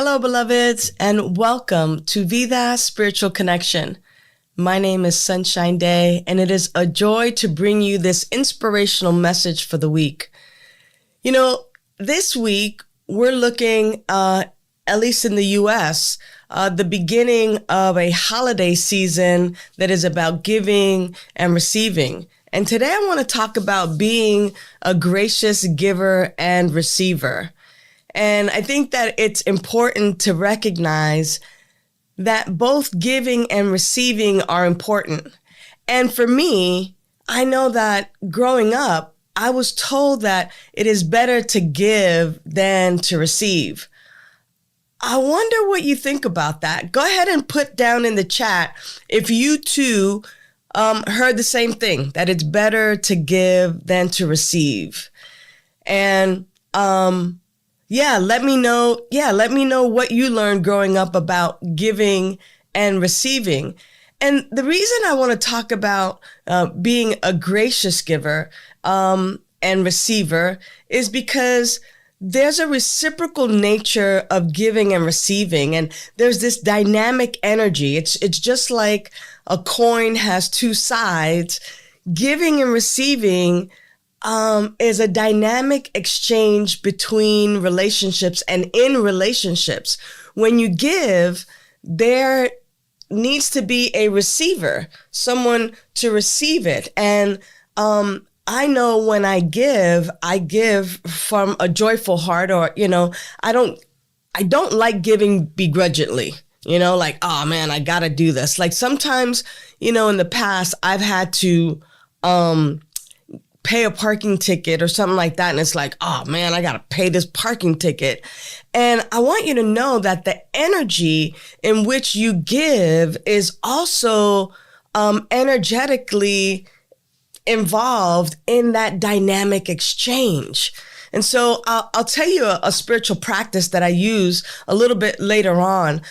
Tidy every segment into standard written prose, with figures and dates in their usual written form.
Hello, beloveds, and welcome to Vida Spiritual Connection. My name is Sunshine Daye, and it is a joy to bring you this inspirational message for the week. You know, this week, we're looking, at least in the U.S., the beginning of a holiday season that is about giving and receiving. And today I want to talk about being a gracious giver and receiver. And I think that it's important to recognize that both giving and receiving are important. And for me, I know that growing up, I was told that it is better to give than to receive. I wonder what you think about that. Go ahead and put down in the chat if you too heard the same thing, that it's better to give than to receive. And let me know what you learned growing up about giving and receiving. And the reason I want to talk about being a gracious giver and receiver is because there's a reciprocal nature of giving and receiving, and there's this dynamic energy. It's just like a coin has two sides. Giving and receiving is a dynamic exchange between relationships and in relationships. When you give, there needs to be a receiver, someone to receive it. And I know when I give from a joyful heart, or, I don't like giving begrudgingly, like, oh man, I gotta do this. Like sometimes, in the past, I've had to, pay a parking ticket or something like that. And it's like, oh man, I got to pay this parking ticket. And I want you to know that the energy in which you give is also energetically involved in that dynamic exchange. And so I'll tell you a spiritual practice that I use a little bit later on.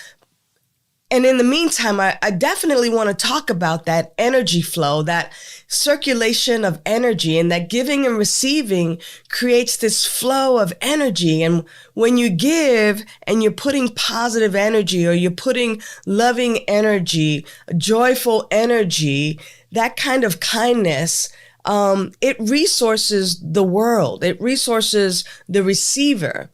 And in the meantime, I definitely want to talk about that energy flow, that circulation of energy, and that giving and receiving creates this flow of energy. And when you give and you're putting positive energy, or you're putting loving energy, joyful energy, that kind of kindness, it resources the world. It resources the receiver.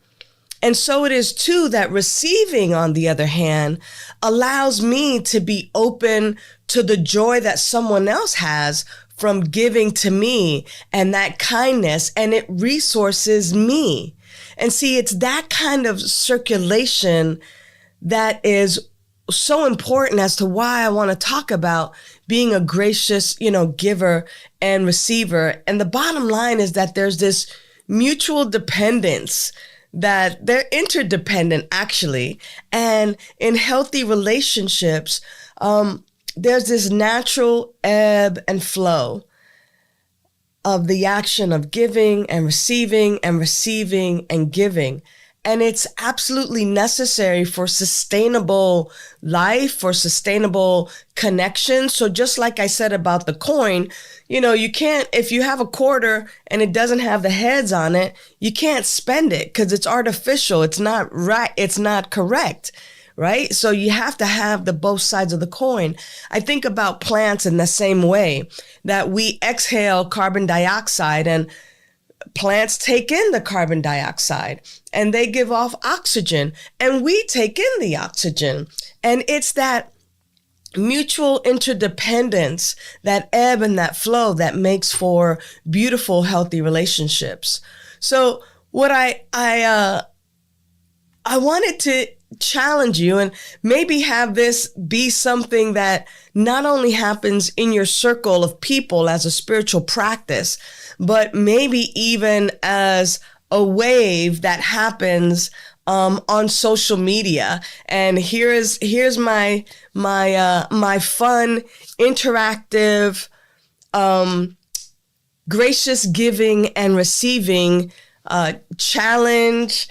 And so it is too that receiving, on the other hand, allows me to be open to the joy that someone else has from giving to me, and that kindness, and it resources me. And see, it's that kind of circulation that is so important as to why I want to talk about being a gracious, giver and receiver. And the bottom line is that there's this mutual dependence, that they're interdependent actually. And in healthy relationships, there's this natural ebb and flow of the action of giving and receiving and giving. And it's absolutely necessary for sustainable life, for sustainable connection. So just like I said about the coin, you can't, if you have a quarter and it doesn't have the heads on it, you can't spend it because it's artificial. It's not right. It's not correct. Right? So you have to have the both sides of the coin. I think about plants in the same way, that we exhale carbon dioxide, and plants take in the carbon dioxide and they give off oxygen, and we take in the oxygen. And it's that mutual interdependence, that ebb and that flow, that makes for beautiful, healthy relationships. So what I wanted to challenge you, and maybe have this be something that not only happens in your circle of people as a spiritual practice, but maybe even as a wave that happens on social media. And here's my fun, interactive, gracious giving and receiving challenge,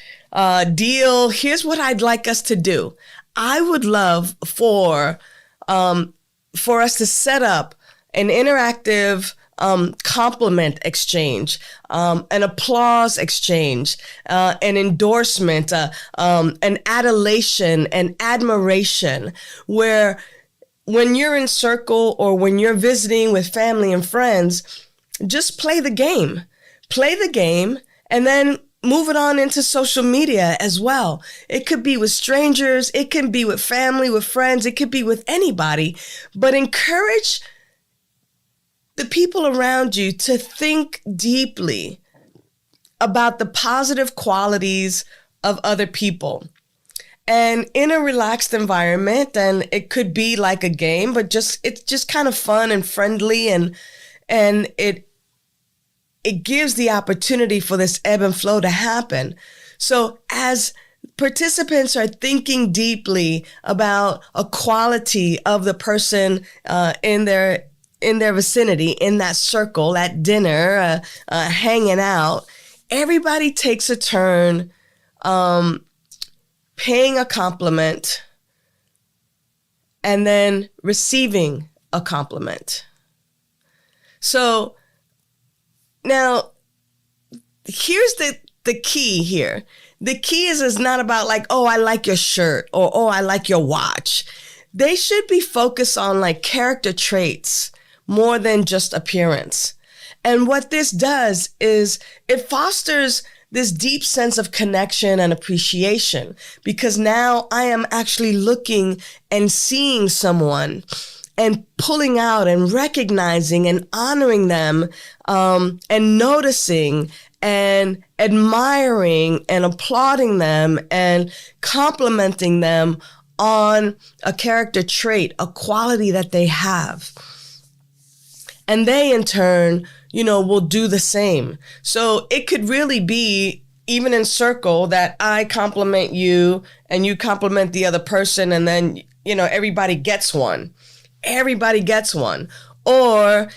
deal. Here's what I'd like us to do. I would love for us to set up an interactive compliment exchange, an applause exchange, an endorsement, an adulation, an admiration, where when you're in circle or when you're visiting with family and friends, just play the game. Play the game and then move it on into social media as well. It could be with strangers. It can be with family, with friends. It could be with anybody. But encourage the people around you to think deeply about the positive qualities of other people. And in a relaxed environment, and it could be like a game, but it's just kind of fun and friendly, and it gives the opportunity for this ebb and flow to happen. So as participants are thinking deeply about a quality of the person in their vicinity, in that circle, at dinner, hanging out, everybody takes a turn paying a compliment and then receiving a compliment. So now, here's the key here. The key is not about like, oh, I like your shirt, or, oh, I like your watch. They should be focused on like character traits more than just appearance. And what this does is it fosters this deep sense of connection and appreciation, because now I am actually looking and seeing someone and pulling out and recognizing and honoring them, and noticing and admiring and applauding them and complimenting them on a character trait, a quality that they have. And they in turn, will do the same. So it could really be, even in circle, that I compliment you and you compliment the other person, and then, everybody gets one. Everybody gets one. Or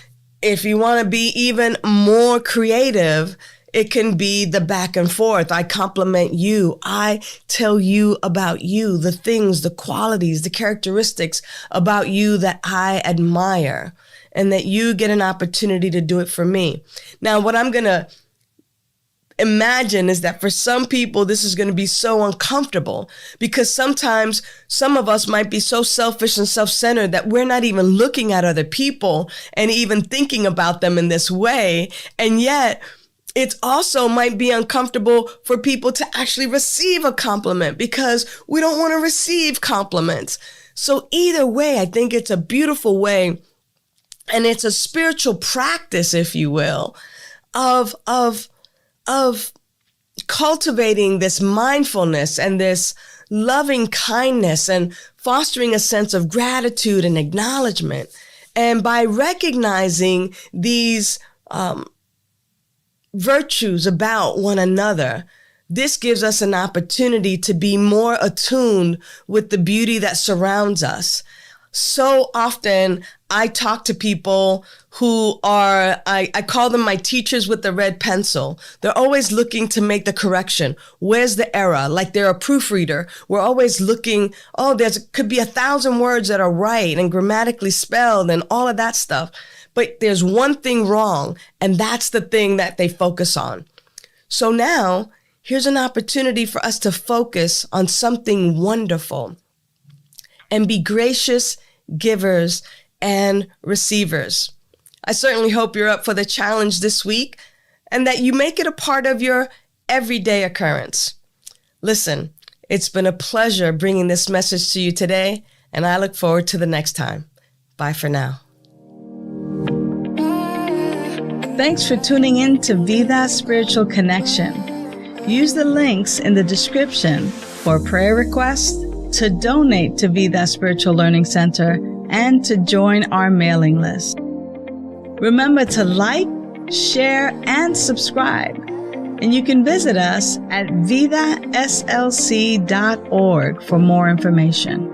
if you want to be even more creative, it can be the back and forth. I compliment you. I tell you about you, the things, the qualities, the characteristics about you that I admire, and that you get an opportunity to do it for me. Now, what I'm going to imagine is that for some people, this is going to be so uncomfortable, because sometimes some of us might be so selfish and self-centered that we're not even looking at other people and even thinking about them in this way. And yet it also might be uncomfortable for people to actually receive a compliment, because we don't want to receive compliments. So either way, I think it's a beautiful way, and it's a spiritual practice, if you will, of cultivating this mindfulness and this loving kindness and fostering a sense of gratitude and acknowledgement. And by recognizing these virtues about one another, this gives us an opportunity to be more attuned with the beauty that surrounds us. So often I talk to people who are, I call them my teachers with the red pencil. They're always looking to make the correction. Where's the error? Like they're a proofreader. We're always looking, could be 1,000 words that are right and grammatically spelled and all of that stuff. But there's one thing wrong, and that's the thing that they focus on. So now here's an opportunity for us to focus on something wonderful and be gracious givers and receivers. I certainly hope you're up for the challenge this week, and that you make it a part of your everyday occurrence. Listen, it's been a pleasure bringing this message to you today, and I look forward to the next time. Bye for now. Thanks for tuning in to Vida Spiritual Connection. Use the links in the description for prayer requests, to donate to Vida Spiritual Learning Center, and to join our mailing list. Remember to like, share, and subscribe. And you can visit us at vidaslc.org for more information.